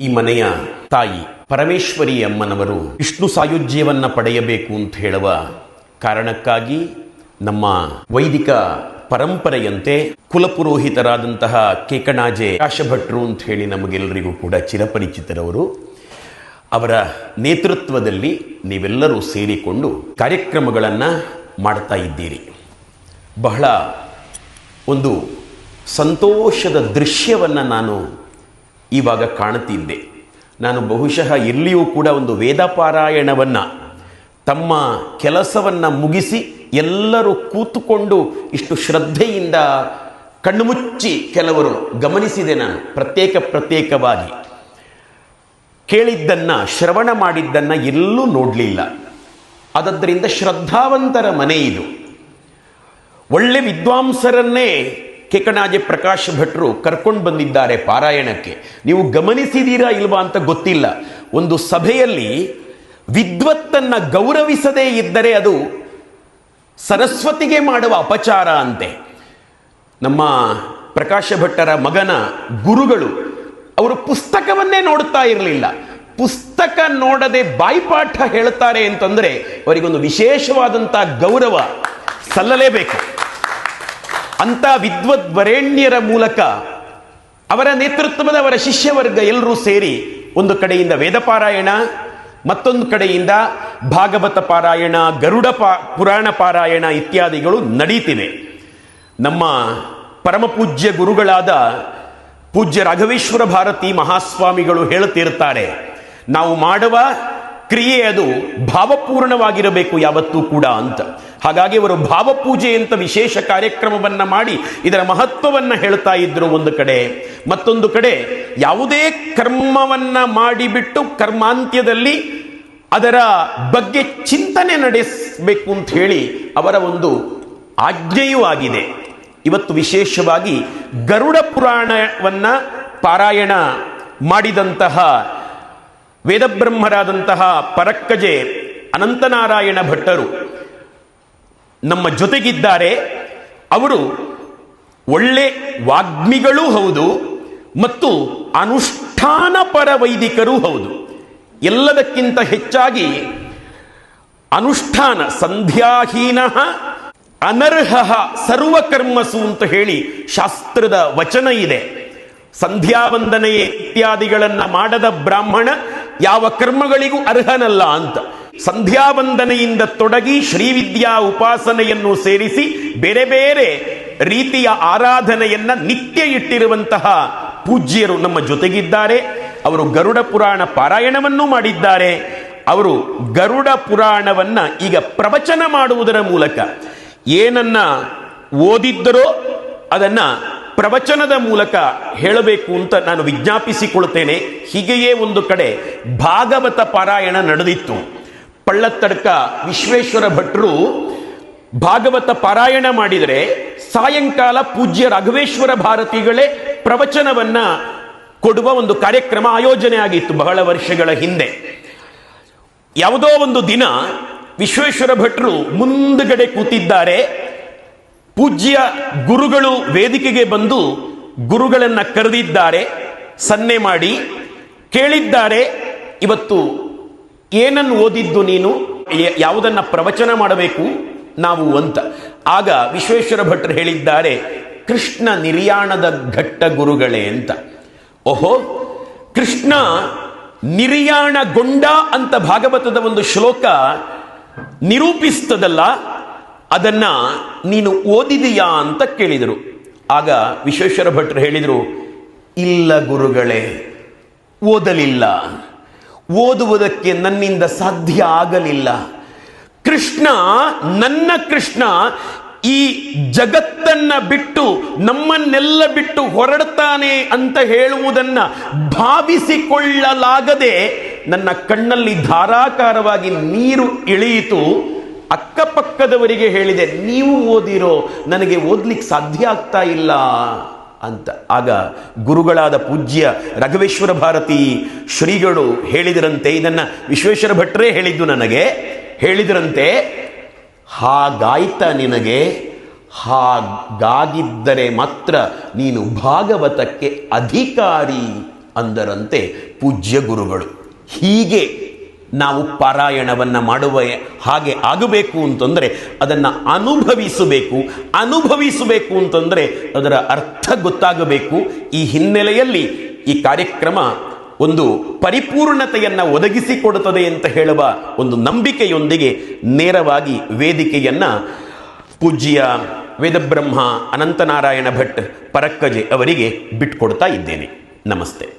ಈ ಮನೆಯ ತಾಯಿ ಪರಮೇಶ್ವರಿ ಅಮ್ಮನವರು ವಿಷ್ಣು ಸಾಯುಜ್ಯವನ್ನ ಪಡೆಯಬೇಕು ಅಂತ ಹೇಳುವ ಕಾರಣಕ್ಕಾಗಿ ನಮ್ಮ ವೈದಿಕ ಪರಂಪರೆಯಂತೆ ಕುಲಪುರೋಹಿತರಾದಂತಹ ಕೇಕಣಾಜೆ ಪ್ರಕಾಶ ಭಟ್ರು ಅಂತ ಹೇಳಿ ನಮಗೆಲ್ಲರಿಗೂ ಕೂಡ ಚಿರಪರಿಚಿತರವರು. ಅವರ ನೇತೃತ್ವದಲ್ಲಿ ನೀವೆಲ್ಲರೂ ಸೇರಿಕೊಂಡು ಕಾರ್ಯಕ್ರಮಗಳನ್ನು ಮಾಡ್ತಾ ಇದ್ದೀರಿ. ಬಹಳ ಒಂದು ಸಂತೋಷದ ದೃಶ್ಯವನ್ನು ನಾನು ಇವಾಗ ಕಾಣುತ್ತಿದ್ದೆ. ನಾನು ಬಹುಶಃ ಎಲ್ಲಿಯೂ ಕೂಡ ಒಂದು ವೇದ ಪಾರಾಯಣವನ್ನು ತಮ್ಮ ಕೆಲಸವನ್ನು ಮುಗಿಸಿ ಎಲ್ಲರೂ ಕೂತುಕೊಂಡು ಇಷ್ಟು ಶ್ರದ್ಧೆಯಿಂದ ಕಣ್ಣುಮುಚ್ಚಿ ಕೆಲವರು ಗಮನಿಸಿದೆ. ನಾನು ಪ್ರತ್ಯೇಕವಾಗಿ ಕೇಳಿದ್ದನ್ನು ಶ್ರವಣ ಮಾಡಿದ್ದನ್ನು ಎಲ್ಲೂ ನೋಡಲಿಲ್ಲ. ಆದ್ದರಿಂದ ಶ್ರದ್ಧಾವಂತರ ಮನೆ ಇದು. ಒಳ್ಳೆ ವಿದ್ವಾಂಸರನ್ನೇ ಕೇಕಣಾಜೆ ಪ್ರಕಾಶ್ ಭಟ್ರು ಕರ್ಕೊಂಡು ಬಂದಿದ್ದಾರೆ ಪಾರಾಯಣಕ್ಕೆ. ನೀವು ಗಮನಿಸಿದೀರಾ ಇಲ್ವಾ ಅಂತ ಗೊತ್ತಿಲ್ಲ. ಒಂದು ಸಭೆಯಲ್ಲಿ ವಿದ್ವತ್ತನ್ನು ಗೌರವಿಸದೇ ಇದ್ದರೆ ಅದು ಸರಸ್ವತಿಗೆ ಮಾಡುವ ಅಪಚಾರ ಅಂತೆ. ನಮ್ಮ ಪ್ರಕಾಶ ಭಟ್ಟರ ಮಗನ ಗುರುಗಳು ಅವರು ಪುಸ್ತಕವನ್ನೇ ನೋಡ್ತಾ ಇರಲಿಲ್ಲ. ಪುಸ್ತಕ ನೋಡದೆ ಬಾಯಿಪಾಠ ಹೇಳ್ತಾರೆ ಅಂತಂದ್ರೆ ಅವರಿಗೊಂದು ವಿಶೇಷವಾದಂಥ ಗೌರವ ಸಲ್ಲಲೇಬೇಕು. ಅಂತ ವಿದ್ವದ್ವರೇಣ್ಯರ ಮೂಲಕ ಅವರ ನೇತೃತ್ವದ ಅವರ ಶಿಷ್ಯವರ್ಗ ಎಲ್ಲರೂ ಸೇರಿ ಒಂದು ಕಡೆಯಿಂದ ವೇದ ಪಾರಾಯಣ, ಮತ್ತೊಂದು ಕಡೆಯಿಂದ ಭಾಗವತ ಪಾರಾಯಣ, ಗರುಡ ಪುರಾಣ ಪಾರಾಯಣ ಇತ್ಯಾದಿಗಳು ನಡೀತಿವೆ. ನಮ್ಮ ಪರಮ ಪೂಜ್ಯ ಗುರುಗಳಾದ ಪೂಜ್ಯ ರಾಘವೇಶ್ವರ ಭಾರತಿ ಮಹಾಸ್ವಾಮಿಗಳು ಹೇಳುತ್ತಿರ್ತಾರೆ, ನಾವು ಮಾಡುವ ಕ್ರಿಯೆ ಅದು ಭಾವಪೂರ್ಣವಾಗಿರಬೇಕು ಯಾವತ್ತೂ ಕೂಡ ಅಂತ. ಹಾಗಾಗಿ ಅವರು ಭಾವಪೂಜೆ ಅಂತ ವಿಶೇಷ ಕಾರ್ಯಕ್ರಮವನ್ನು ಮಾಡಿ ಇದರ ಮಹತ್ವವನ್ನು ಹೇಳ್ತಾ ಇದ್ರು ಒಂದು ಕಡೆ. ಮತ್ತೊಂದು ಕಡೆ ಯಾವುದೇ ಕರ್ಮವನ್ನ ಮಾಡಿಬಿಟ್ಟು ಕರ್ಮಾಂತ್ಯದಲ್ಲಿ ಅದರ ಬಗ್ಗೆ ಚಿಂತನೆ ನಡೆಸಬೇಕು ಅಂತ ಹೇಳಿ ಅವರ ಒಂದು ಆಜ್ಞೆಯೂ ಆಗಿದೆ. ಇವತ್ತು ವಿಶೇಷವಾಗಿ ಗರುಡ ಪುರಾಣವನ್ನ ಪಾರಾಯಣ ಮಾಡಿದಂತಹ ವೇದಬ್ರಹ್ಮರಾದಂತಹ ಪರಕ್ಕಜೆ ಅನಂತನಾರಾಯಣ ಭಟ್ಟರು ನಮ್ಮ ಜೊತೆಗಿದ್ದಾರೆ. ಅವರು ಒಳ್ಳೆ ವಾಗ್ಮಿಗಳೂ ಹೌದು ಮತ್ತು ಅನುಷ್ಠಾನ ಪರ ವೈದಿಕರೂ ಹೌದು. ಎಲ್ಲದಕ್ಕಿಂತ ಹೆಚ್ಚಾಗಿ ಅನುಷ್ಠಾನ ಸಂಧ್ಯಾಹೀನ ಅನರ್ಹ ಸರ್ವಕರ್ಮಸು ಅಂತ ಹೇಳಿ ಶಾಸ್ತ್ರದ ವಚನ ಇದೆ. ಸಂಧ್ಯಾವಂದನೆ ಇತ್ಯಾದಿಗಳನ್ನು ಮಾಡದ ಬ್ರಾಹ್ಮಣ ಯಾವ ಕರ್ಮಗಳಿಗೂ ಅರ್ಹನಲ್ಲ ಅಂತ. ಸಂಧ್ಯಾವಂದನೆಯಿಂದ ತೊಡಗಿ ಶ್ರೀವಿದ್ಯಾ ಉಪಾಸನೆಯನ್ನು ಸೇರಿಸಿ ಬೇರೆ ಬೇರೆ ರೀತಿಯ ಆರಾಧನೆಯನ್ನ ನಿತ್ಯ ಇಟ್ಟಿರುವಂತಹ ಪೂಜ್ಯರು ನಮ್ಮ ಜೊತೆಗಿದ್ದಾರೆ. ಅವರು ಗರುಡ ಪುರಾಣ ಪಾರಾಯಣವನ್ನು ಮಾಡಿದ್ದಾರೆ. ಅವರು ಗರುಡ ಪುರಾಣವನ್ನ ಈಗ ಪ್ರವಚನ ಮಾಡುವುದರ ಮೂಲಕ ಏನನ್ನ ಓದಿದ್ದರೋ ಅದನ್ನ ಪ್ರವಚನದ ಮೂಲಕ ಹೇಳಬೇಕು ಅಂತ ನಾನು ವಿಜ್ಞಾಪಿಸಿಕೊಳ್ತೇನೆ. ಹೀಗೆಯೇ ಒಂದು ಕಡೆ ಭಾಗವತ ಪಾರಾಯಣ ನಡೆದಿತ್ತು. ಪಳ್ಳತ್ತಡ್ಕ ವಿಶ್ವೇಶ್ವರ ಭಟ್ರು ಭಾಗವತ ಪಾರಾಯಣ ಮಾಡಿದರೆ ಸಾಯಂಕಾಲ ಪೂಜ್ಯ ರಾಘವೇಶ್ವರ ಭಾರತಿಗಳೇ ಪ್ರವಚನವನ್ನ ಕೊಡುವ ಒಂದು ಕಾರ್ಯಕ್ರಮ ಆಯೋಜನೆ ಆಗಿತ್ತು ಬಹಳ ವರ್ಷಗಳ ಹಿಂದೆ. ಯಾವುದೋ ಒಂದು ದಿನ ವಿಶ್ವೇಶ್ವರ ಭಟ್ರು ಮುಂದುಗಡೆ ಕೂತಿದ್ದಾರೆ. ಪೂಜ್ಯ ಗುರುಗಳು ವೇದಿಕೆಗೆ ಬಂದು ಗುರುಗಳನ್ನ ಕರೆದಿದ್ದಾರೆ, ಸನ್ನೆ ಮಾಡಿ ಕೇಳಿದ್ದಾರೆ, ಇವತ್ತು ಏನನ್ನು ಓದಿದ್ದು ನೀನು, ಯಾವುದನ್ನ ಪ್ರವಚನ ಮಾಡಬೇಕು ನಾವು ಅಂತ. ಆಗ ವಿಶ್ವೇಶ್ವರ ಭಟ್ರು ಹೇಳಿದ್ದಾರೆ, ಕೃಷ್ಣ ನಿರ್ಯಾಣದ ಘಟ್ಟ ಗುರುಗಳೇ ಅಂತ. ಓಹೋ, ಕೃಷ್ಣ ನಿರ್ಯಾಣಗೊಂಡ ಅಂತ ಭಾಗವತದ ಒಂದು ಶ್ಲೋಕ ನಿರೂಪಿಸ್ತದಲ್ಲ, ಅದನ್ನ ನೀನು ಓದಿದೆಯಾ ಅಂತ ಕೇಳಿದರು. ಆಗ ವಿಶ್ವೇಶ್ವರ ಭಟ್ರು ಹೇಳಿದರು, ಇಲ್ಲ ಗುರುಗಳೇ, ಓದಲಿಲ್ಲ, ಓದುವುದಕ್ಕೆ ನನ್ನಿಂದ ಸಾಧ್ಯ ಆಗಲಿಲ್ಲ. ಕೃಷ್ಣ, ನನ್ನ ಕೃಷ್ಣ ಈ ಜಗತ್ತನ್ನ ಬಿಟ್ಟು ನಮ್ಮನ್ನೆಲ್ಲ ಬಿಟ್ಟು ಹೊರಡ್ತಾನೆ ಅಂತ ಹೇಳುವುದನ್ನ ಭಾವಿಸಿಕೊಳ್ಳಲಾಗದೆ ನನ್ನ ಕಣ್ಣಲ್ಲಿ ಧಾರಾಕಾರವಾಗಿ ನೀರು ಇಳಿಯಿತು. ಅಕ್ಕಪಕ್ಕದವರಿಗೆ ಹೇಳಿದೆ, ನೀವು ಓದಿರೋ, ನನಗೆ ಓದ್ಲಿಕ್ಕೆ ಸಾಧ್ಯ ಆಗ್ತಾ ಇಲ್ಲ ಅಂತ. ಆಗ ಗುರುಗಳಾದ ಪೂಜ್ಯ ರಾಘವೇಶ್ವರ ಭಾರತಿ ಶ್ರೀಗಳು ಹೇಳಿದರಂತೆ, ಇದನ್ನ ವಿಶ್ವೇಶ್ವರ ಭಟ್ರೇ ಹೇಳಿದ್ದು ನನಗೆ, ಹೇಳಿದರಂತೆ, ಹಾಗಾಯ್ತ ನಿನಗೆ, ಹಾಗಾಗಿದ್ದರೆ ಮಾತ್ರ ನೀನು ಭಾಗವತಕ್ಕೆ ಅಧಿಕಾರಿ ಅಂದರಂತೆ ಪೂಜ್ಯ ಗುರುಗಳು. ಹೀಗೆ ನಾವು ಪಾರಾಯಣವನ್ನು ಮಾಡುವ ಹಾಗೆ ಆಗಬೇಕು ಅಂತಂದರೆ ಅದನ್ನು ಅನುಭವಿಸಬೇಕು ಅಂತಂದರೆ ಅದರ ಅರ್ಥ ಗೊತ್ತಾಗಬೇಕು. ಈ ಹಿನ್ನೆಲೆಯಲ್ಲಿ ಈ ಕಾರ್ಯಕ್ರಮ ಒಂದು ಪರಿಪೂರ್ಣತೆಯನ್ನು ಒದಗಿಸಿಕೊಡುತ್ತದೆ ಅಂತ ಹೇಳುವ ಒಂದು ನಂಬಿಕೆಯೊಂದಿಗೆ ನೇರವಾಗಿ ವೇದಿಕೆಯನ್ನು ಪೂಜ್ಯ ವೇದಬ್ರಹ್ಮ ಅನಂತನಾರಾಯಣ ಭಟ್ ಪರಕ್ಕಜೆ ಅವರಿಗೆ ಬಿಟ್ಕೊಡ್ತಾ ಇದ್ದೇನೆ. ನಮಸ್ತೆ.